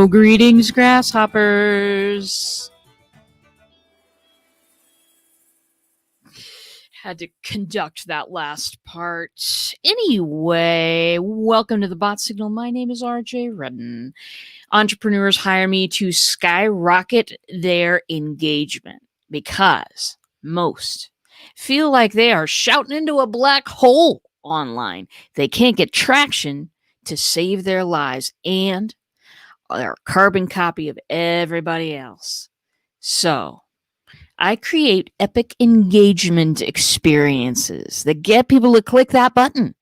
Greetings, grasshoppers. Had to conduct that last part. Anyway, welcome to the Bot Signal. My name is RJ Redden. Entrepreneurs hire me to skyrocket their engagement because most feel like they are shouting into a black hole online. They can't get traction to save their lives and they're a carbon copy of everybody else. So, I create epic engagement experiences that get people to click that button,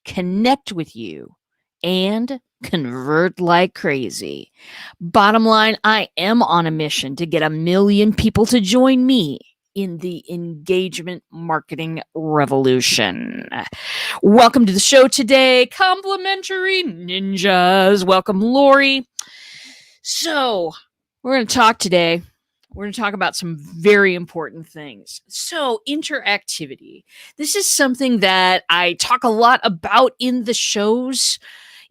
connect with you, and convert like crazy. Bottom line, I am on a mission to get 1 million people to join me in the engagement marketing revolution. Welcome to the show today, complimentary ninjas. Welcome, Lori. So, we're going to talk today. We're going to talk about some very important things. So, interactivity. This is something that I talk a lot about in the shows.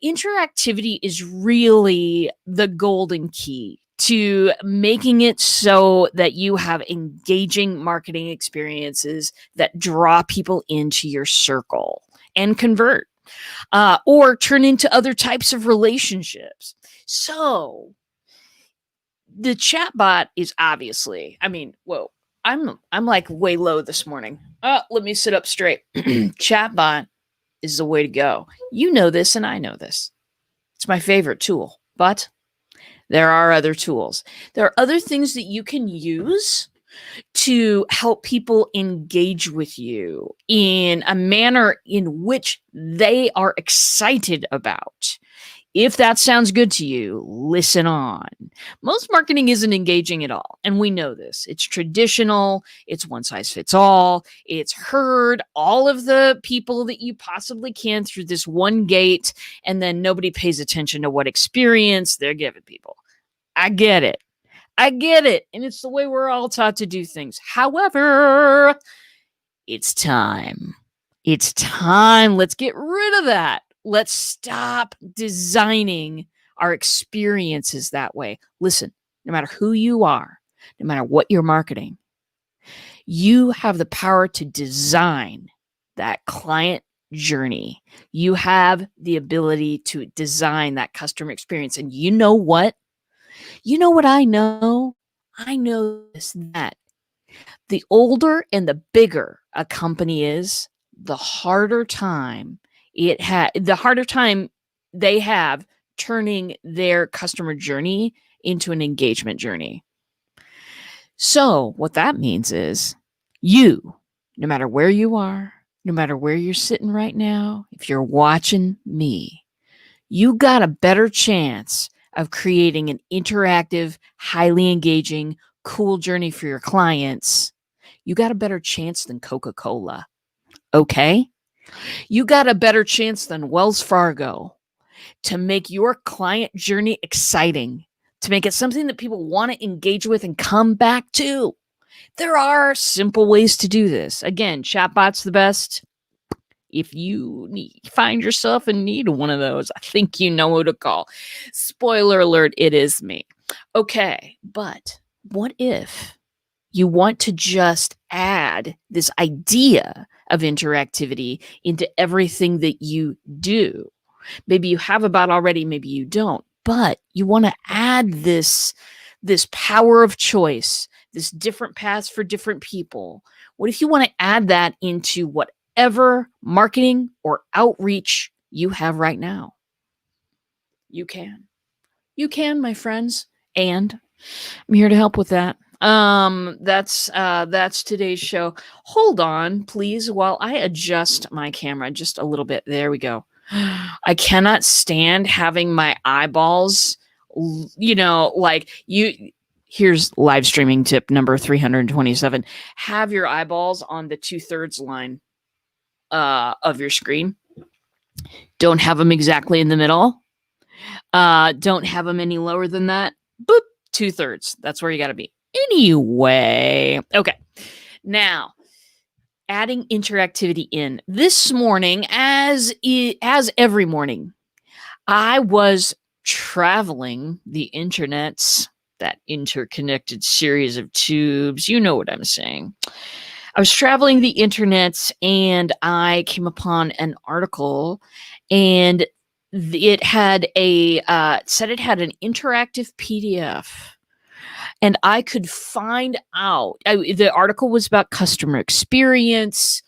Interactivity is really the golden key to making it so that you have engaging marketing experiences that draw people into your circle and convert or turn into other types of relationships. So, the chatbot is obviously, whoa, I'm like way low this morning. Let me sit up straight. Chatbot is the way to go. You know this and I know this. It's my favorite tool, but there are other tools. There are other things that you can use to help people engage with you in a manner in which they are excited about. If that sounds good to you, listen on. Most marketing isn't engaging at all, and we know this. It's traditional, it's one size fits all, it's herd all of the people that you possibly can through this one gate, and then nobody pays attention to what experience they're giving people. I get it, and it's the way we're all taught to do things. However, it's time. Let's get rid of that. Let's stop designing our experiences that way. Listen, no matter who you are, no matter what you're marketing, you have the power to design that client journey. You have the ability to design that customer experience. And you know what? You know what I know? I know this, that the older and the bigger a company is, the harder time they have turning their customer journey into an engagement journey. So what that means is you, no matter where you are, no matter where you're sitting right now, if you're watching me, you got a better chance of creating an interactive, highly engaging, cool journey for your clients. You got a better chance than Coca-Cola. Okay? You got a better chance than Wells Fargo to make your client journey exciting, to make it something that people want to engage with and come back to. There are simple ways to do this. Again, chatbot's the best. If you find yourself in need of one of those, I think you know who to call. Spoiler alert, it is me. Okay, but what if you want to just add this idea of interactivity into everything that you do? Maybe you have a bot already, maybe you don't, but you want to add this power of choice, this different paths for different people. What if you want to add that into whatever marketing or outreach you have right now? You can, my friends, and I'm here to help with that. That's today's show. Hold on, please, while I adjust my camera just a little bit. There we go. I cannot stand having my eyeballs, here's live streaming tip number 327. Have your eyeballs on the 2/3 line of your screen. Don't have them exactly in the middle. Don't have them any lower than that. Boop, 2/3. That's where you got to be. Anyway, okay. Now, adding interactivity in. This morning, as every morning, I was traveling the internets, that interconnected series of tubes. You know what I'm saying. I was traveling the internets and I came upon an article, and it had said it had an interactive PDF, and I could find out. The article was about customer experience,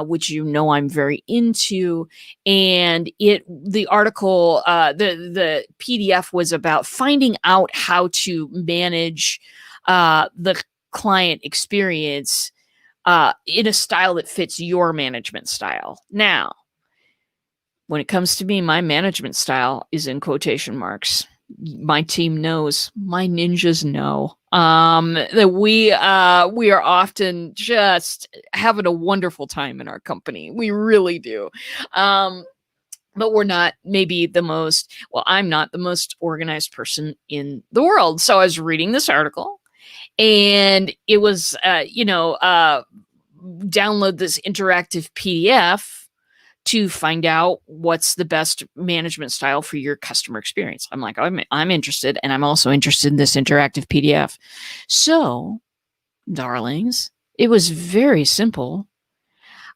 which I'm very into, and the article, the PDF was about finding out how to manage the client experience in a style that fits your management style. Now, when it comes to me, my management style is in quotation marks. My team knows, my ninjas know, that we are often just having a wonderful time in our company. We really do. But we're not maybe the most, well, I'm not the most organized person in the world. So I was reading this article, and it was, download this interactive PDF to find out what's the best management style for your customer experience. I'm like, I'm interested, and I'm also interested in this interactive PDF. So, darlings, it was very simple.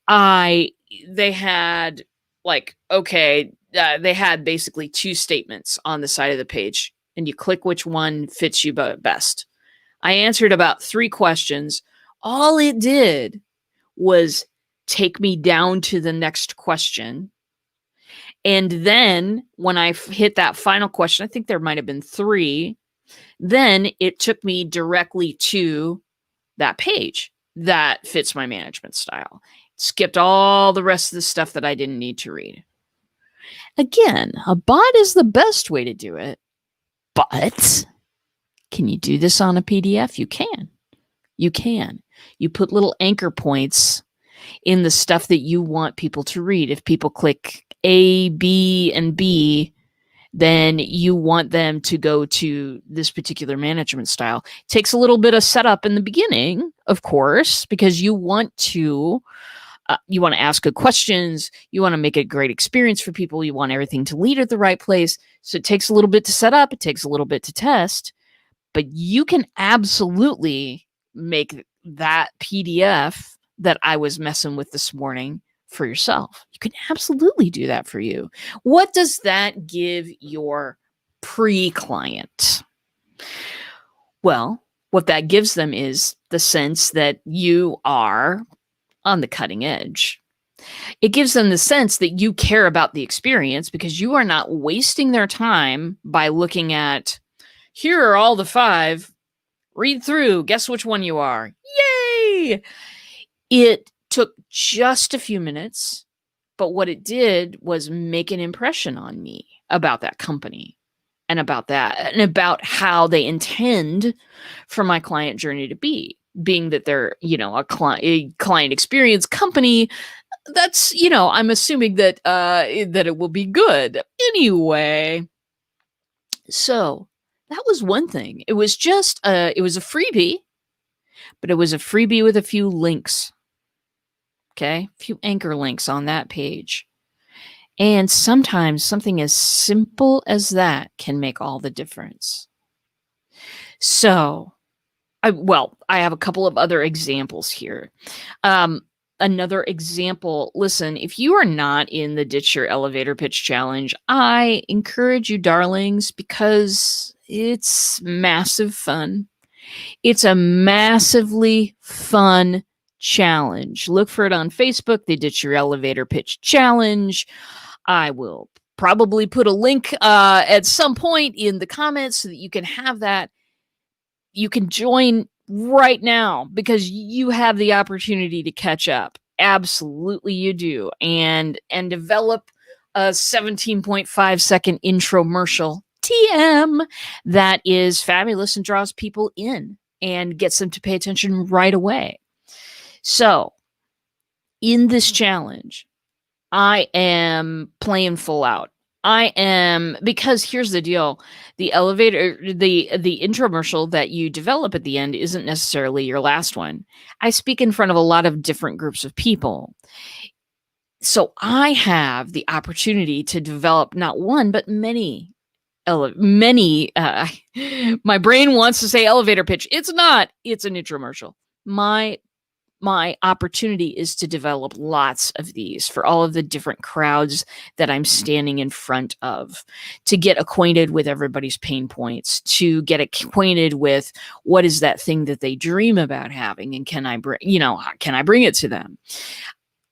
They had they had basically two statements on the side of the page, and you click which one fits you best. I answered about 3 questions. All it did was take me down to the next question. And then when I hit that final question, I think there might have been 3, then it took me directly to that page that fits my management style. Skipped all the rest of the stuff that I didn't need to read. Again, a bot is the best way to do it, but can you do this on a PDF? You can. You can. You put little anchor points in the stuff that you want people to read. If people click A, B, and B, then you want them to go to this particular management style. It takes a little bit of setup in the beginning, of course, because you want to ask good questions. You want to make a great experience for people. You want everything to lead at the right place. So it takes a little bit to set up. It takes a little bit to test. But you can absolutely make that PDF that I was messing with this morning for yourself. You can absolutely do that for you. What does that give your pre-client? Well, what that gives them is the sense that you are on the cutting edge. It gives them the sense that you care about the experience, because you are not wasting their time by looking at, here are all the 5, read through, guess which one you are. Yay! It took just a few minutes, but what it did was make an impression on me about that company and about how they intend for my client journey to be. Being that they're, a client experience company, that's, I'm assuming that that it will be good anyway. So that was one thing. It was just it was a freebie, but it was a freebie with a few links. Okay, a few anchor links on that page. And sometimes something as simple as that can make all the difference. So, I have a couple of other examples here. Another example, listen, if you are not in the Ditch Your Elevator Pitch Challenge, I encourage you, darlings, because it's massive fun. It's a massively fun challenge. Look for it on Facebook, the Ditch Your Elevator Pitch Challenge. I will probably put a link at some point in the comments so that you can have that. You can join right now because you have the opportunity to catch up. Absolutely you do. And develop a 17.5 second intromercial TM that is fabulous and draws people in and gets them to pay attention right away. So in this challenge, I am playing full out. Because here's the deal. The intromercial that you develop at the end isn't necessarily your last one. I speak in front of a lot of different groups of people. So I have the opportunity to develop not one, but many many my brain wants to say elevator pitch. It's not. It's an infomercial. My opportunity is to develop lots of these for all of the different crowds that I'm standing in front of, to get acquainted with everybody's pain points, to get acquainted with what is that thing that they dream about having, and can I bring it to them?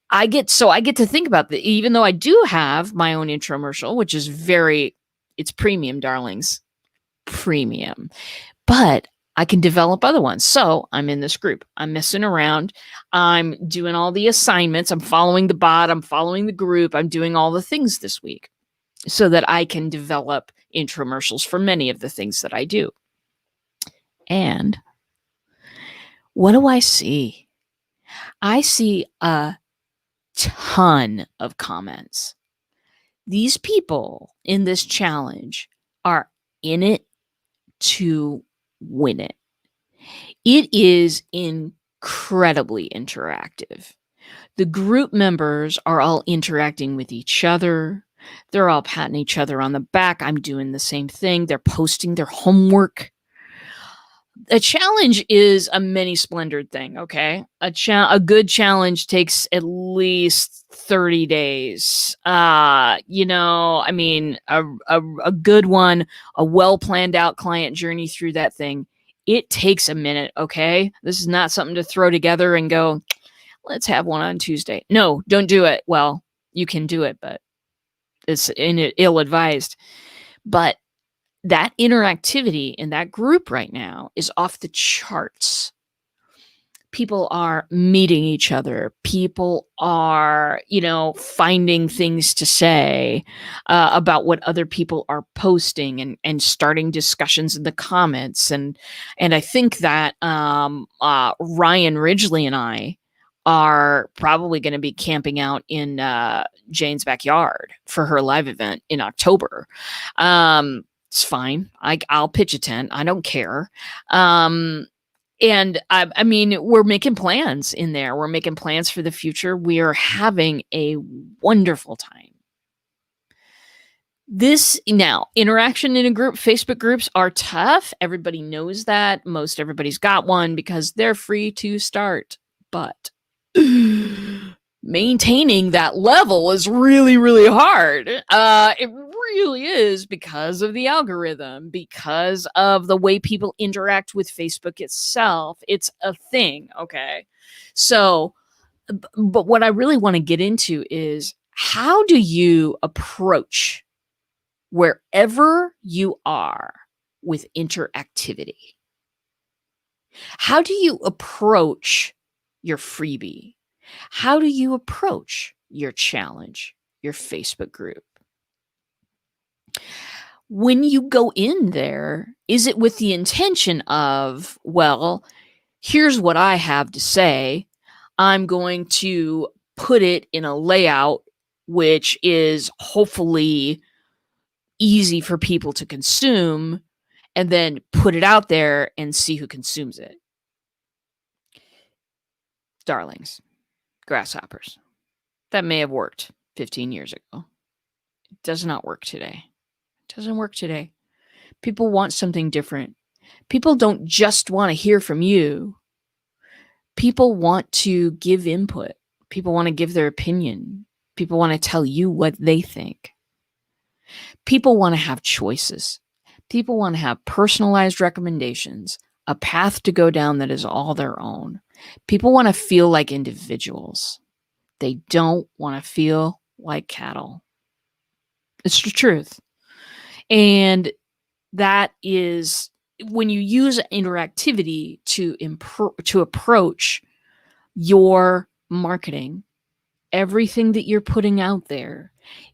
I get to think about that, even though I do have my own infomercial, which is it's premium, darlings, premium. But I can develop other ones. So I'm in this group. I'm messing around. I'm doing all the assignments. I'm following the bot. I'm following the group. I'm doing all the things this week so that I can develop infomercials for many of the things that I do. And what do I see? I see a ton of comments. These people in this challenge are in it to win it. It is incredibly interactive. The group members are all interacting with each other. They're all patting each other on the back. I'm doing the same thing. They're posting their homework. A challenge is a many splendored thing, okay? A good challenge takes at least 30 days. A good one, a well planned out client journey through that thing, it takes a minute, okay? This is not something to throw together and go, let's have one on Tuesday. No, don't do it. Well, you can do it, but it's ill advised. But that interactivity in that group right now is off the charts. People are meeting each other. People are, finding things to say about what other people are posting, and starting discussions in the comments. And I think that Ryan Ridgely and I are probably going to be camping out in Jane's backyard for her live event in October. It's fine. I'll pitch a tent. I don't care. And we're making plans in there. We're making plans for the future. We are having a wonderful time. Interaction in a group, Facebook groups are tough. Everybody knows that. Most everybody's got one because they're free to start. But maintaining that level is really, really hard. It really is, because of the algorithm, because of the way people interact with Facebook itself. It's a thing, okay? So, but what I really want to get into is, how do you approach wherever you are with interactivity? How do you approach your freebie? How do you approach your challenge, your Facebook group? When you go in there, is it with the intention of, well, here's what I have to say. I'm going to put it in a layout which is hopefully easy for people to consume, and then put it out there and see who consumes it? Darlings, grasshoppers. That may have worked 15 years ago. It does not work today. It doesn't work today. People want something different. People don't just want to hear from you. People want to give input. People want to give their opinion. People want to tell you what they think. People want to have choices. People want to have personalized recommendations, a path to go down that is all their own. People want to feel like individuals. They don't want to feel like cattle. It's the truth. And that is when you use interactivity to approach your marketing, everything that you're putting out there.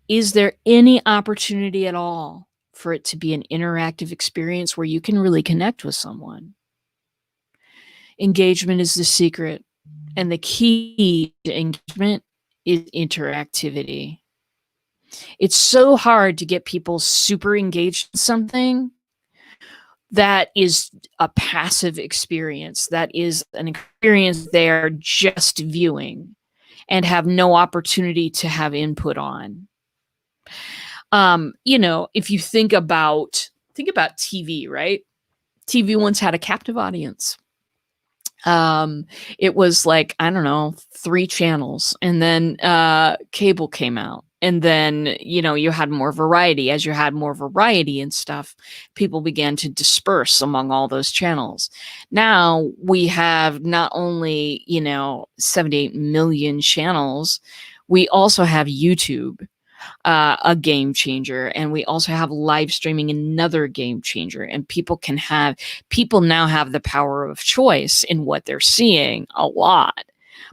Is there any opportunity at all for it to be an interactive experience where you can really connect with someone? Engagement is the secret, and the key to engagement is interactivity. It's so hard to get people super engaged in something that is a passive experience, that is an experience they're just viewing and have no opportunity to have input on. If you think about TV, right? TV once had a captive audience. It was like, I don't know, 3 channels, and then cable came out. And then, you had more variety. As you had more variety and stuff, people began to disperse among all those channels. Now we have not only, 78 million channels, we also have YouTube, a game changer, and we also have live streaming, another game changer. And people now have the power of choice in what they're seeing a lot.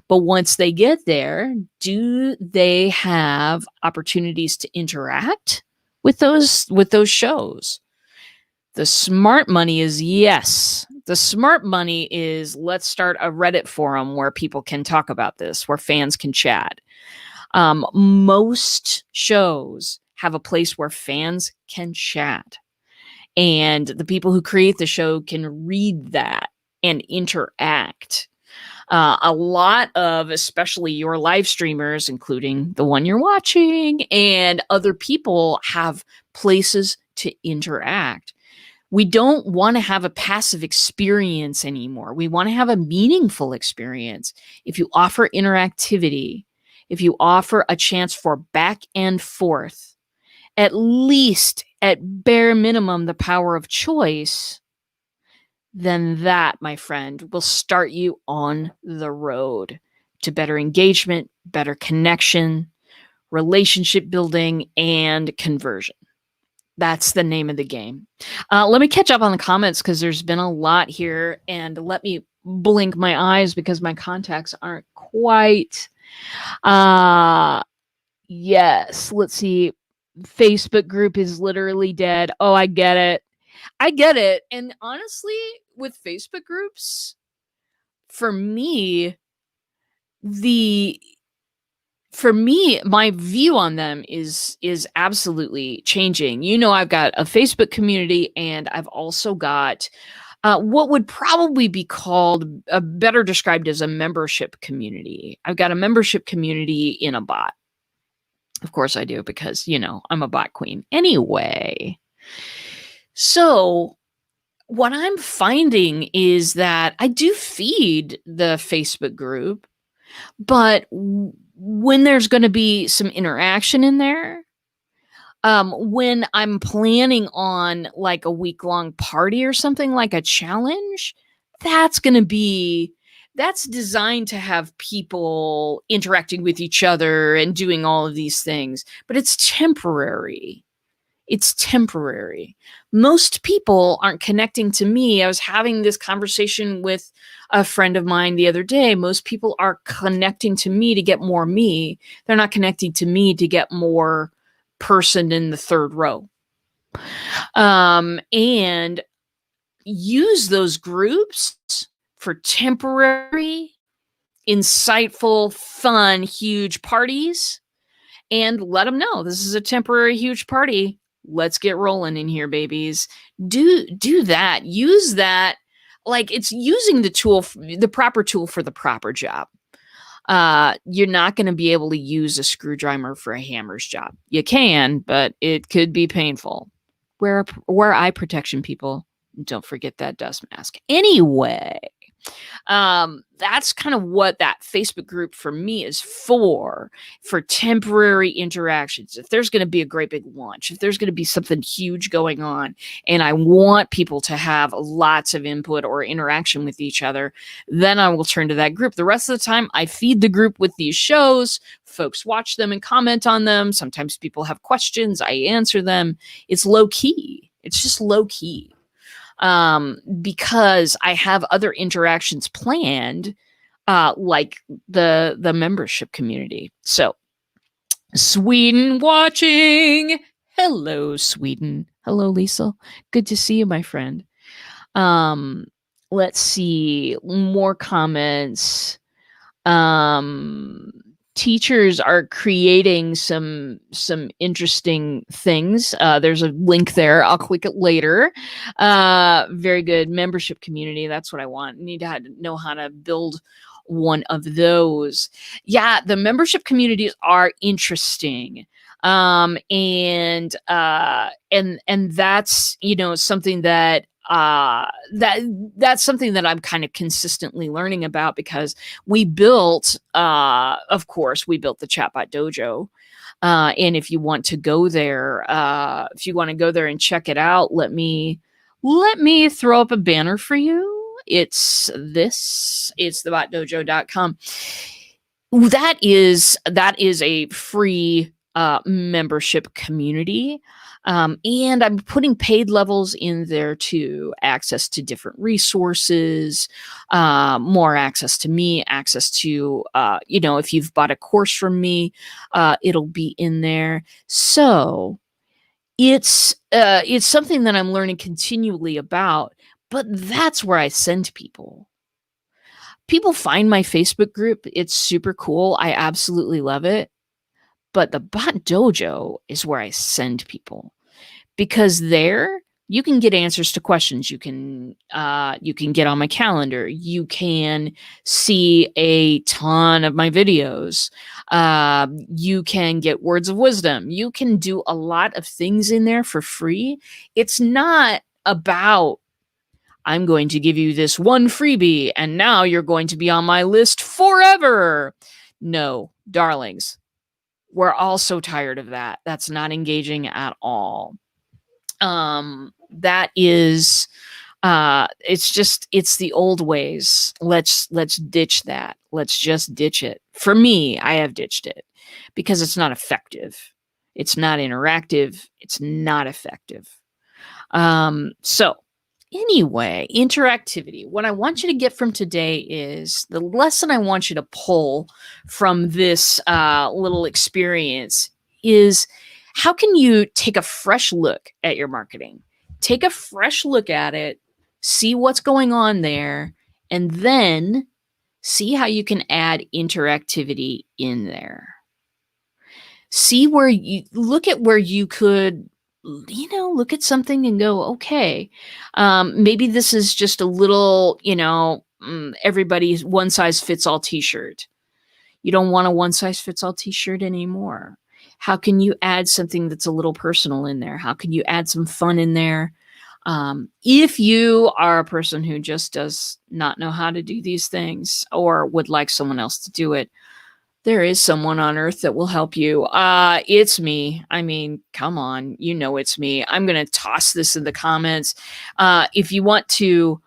But once they get there, do they have opportunities to interact with those shows? The smart money is yes. The smart money is, let's start a Reddit forum where people can talk about this, where fans can chat. Most shows have a place where fans can chat, and the people who create the show can read that and interact. A lot of, especially your live streamers, including the one you're watching, and other people, have places to interact. We don't want to have a passive experience anymore. We want to have a meaningful experience. If you offer interactivity, if you offer a chance for back and forth, at least at bare minimum, the power of choice, then that, my friend, will start you on the road to better engagement, better connection, relationship building, and conversion. That's the name of the game. Let me catch up on the comments because there's been a lot here, and let me blink my eyes because my contacts aren't quite. Yes, let's see. Facebook group is literally dead. Oh, I get it. I get it. And honestly, with Facebook groups, for me, my view on them is absolutely changing. I've got a Facebook community, and I've also got what would probably be called, better described as, a membership community. I've got a membership community in a bot. Of course I do, because, I'm a bot queen. Anyway, so what I'm finding is that I do feed the Facebook group, but when there's going to be some interaction in there, when I'm planning on like a week-long party or something, like a challenge, that's designed to have people interacting with each other and doing all of these things, but it's temporary. It's temporary. Most people aren't connecting to me. I was having this conversation with a friend of mine the other day. Most people are connecting to me to get more me. They're not connecting to me to get more person in the third row. And use those groups for temporary, insightful, fun, huge parties, and let them know this is a temporary, huge party. Let's get rolling in here, babies. Do that. Use that like it's using the proper tool for the proper job. You're not going to be able to use a screwdriver for a hammer's job. You can, but it could be painful. Wear eye protection, people. Don't forget that dust mask. Anyway, that's kind of what that Facebook group for me is for temporary interactions. If there's going to be a great big launch, if there's going to be something huge going on, and I want people to have lots of input or interaction with each other, then I will turn to that group. The rest of the time, I feed the group with these shows. Folks watch them and comment on them. Sometimes people have questions. I answer them. It's low key. It's just low key. Because I have other interactions planned, like the membership community. So, Sweden watching. Hello, Sweden. Hello, Lisa. Good to see you, my friend. Let's see more comments. Teachers are creating some interesting things. There's a link there. I'll click it later. Very good. Membership community. That's what I want. Need to know how to build one of those. Yeah, the membership communities are interesting. And that's, something that's something that I'm kind of consistently learning about, because of course, we built the Chatbot Dojo. And if you want to go there, and check it out, let me throw up a banner for you. It's thebotdojo.com. That is a free membership community. And I'm putting paid levels in there too. Access to different resources, more access to me, access to, if you've bought a course from me, it'll be in there. So it's something that I'm learning continually about, but that's where I send people. People find my Facebook group. It's super cool. I absolutely love it. But the Bot Dojo is where I send people, because there you can get answers to questions. You can get on my calendar. You can see a ton of my videos. You can get words of wisdom. You can do a lot of things in there for free. It's not about, I'm going to give you this one freebie and now you're going to be on my list forever. No, darlings, we're all so tired of that. That's not engaging at all. That is, it's the old ways. Let's ditch that. Let's just ditch it. For me, I have ditched it because it's not effective. It's not interactive. It's not effective. So anyway, interactivity. What I want you to get from today is the lesson I want you to pull from this little experience is, how can you take a fresh look at your marketing? Take a fresh look at it, see what's going on there, and then see how you can add interactivity in there. See where you look at where you could, look at something and go, okay, maybe this is just a little, everybody's one size fits all t-shirt. You don't want a one size fits all t-shirt anymore. How can you add something that's a little personal in there? How can you add some fun in there? If you are a person who just does not know how to do these things or would like someone else to do it, there is someone on earth that will help you. It's me. I mean, come on, it's me. I'm going to toss this in the comments. If you want to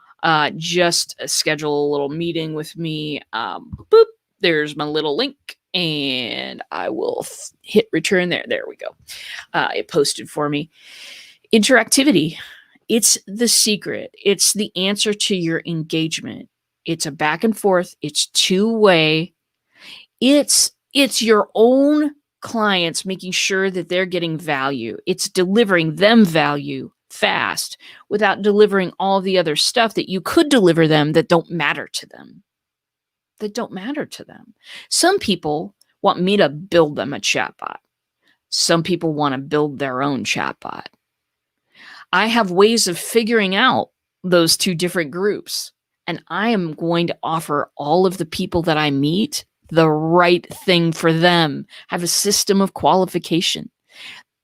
just schedule a little meeting with me, boop, there's my little link, and I will hit return there. There we go. It posted for me. Interactivity. It's the secret. It's the answer to your engagement. It's a back and forth. It's two-way. It's your own clients making sure that they're getting value. It's delivering them value fast without delivering all the other stuff that you could deliver them that don't matter to them. Some people want me to build them a chatbot. Some people want to build their own chatbot. I have ways of figuring out those two different groups, and I am going to offer all of the people that I meet the right thing for them. I have a system of qualification.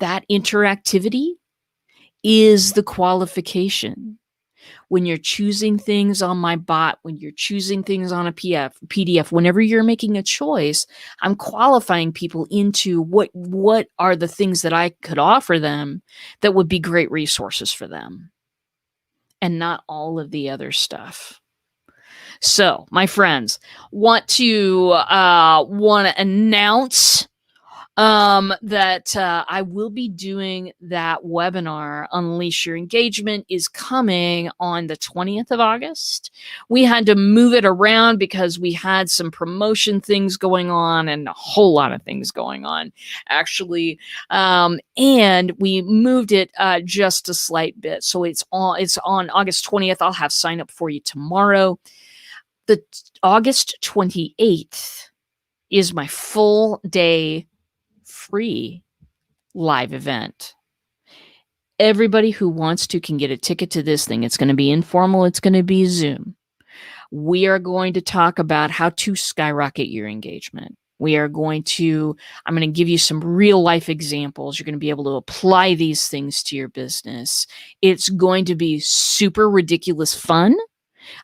That interactivity is the qualification. When you're choosing things on my bot, when you're choosing things on a PDF, whenever you're making a choice, I'm qualifying people into what are the things that I could offer them that would be great resources for them, and not all of the other stuff. So, my friends, want to announce that I will be doing that webinar. Unleash Your Engagement is coming on the 20th of August. We had to move it around because we had some promotion things going on and a whole lot of things going on, actually. And we moved it just a slight bit. So it's on August 20th. I'll have sign up for you tomorrow. The August 28th is my full day free live event. Everybody who wants to can get a ticket to this thing. It's going to be informal. It's going to be Zoom. We are going to talk about how to skyrocket your engagement. I'm going to give you some real life examples. You're going to be able to apply these things to your business. It's going to be super ridiculous fun.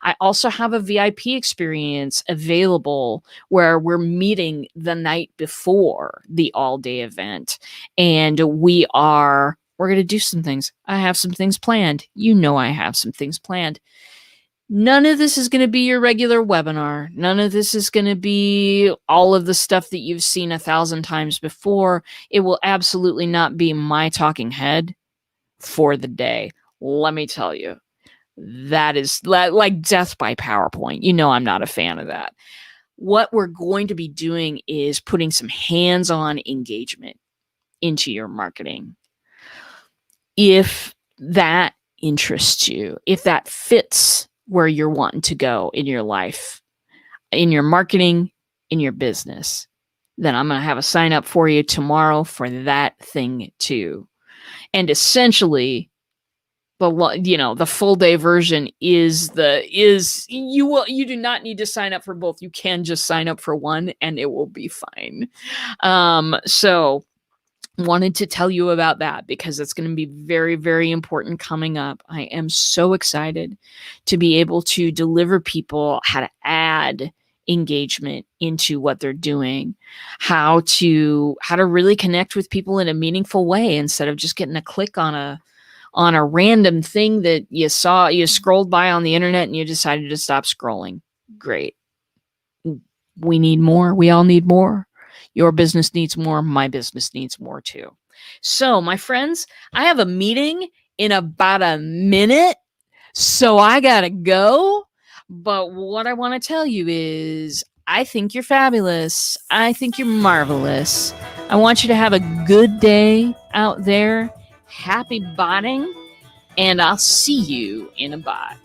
I also have a VIP experience available where we're meeting the night before the all-day event, and we're going to do some things. I have some things planned. You know I have some things planned. None of this is going to be your regular webinar. None of this is going to be all of the stuff that you've seen 1,000 times before. It will absolutely not be my talking head for the day. Let me tell you. That is like death by PowerPoint. You know I'm not a fan of that. What we're going to be doing is putting some hands-on engagement into your marketing. If that interests you, if that fits where you're wanting to go in your life, in your marketing, in your business, then I'm going to have a sign up for you tomorrow for that thing too. And essentially, the full day version is you do not need to sign up for both. You can just sign up for one and it will be fine. So wanted to tell you about that because it's going to be very, very important coming up. I am so excited to be able to deliver people how to add engagement into what they're doing, how to really connect with people in a meaningful way instead of just getting a click on a random thing that you scrolled by on the internet and you decided to stop scrolling. Great. We need more. We all need more. Your business needs more. My business needs more too. So, my friends, I have a meeting in about a minute, so I gotta go. But what I want to tell you is I think you're fabulous. I think you're marvelous. I want you to have a good day out there. Happy botting, and I'll see you in a bot.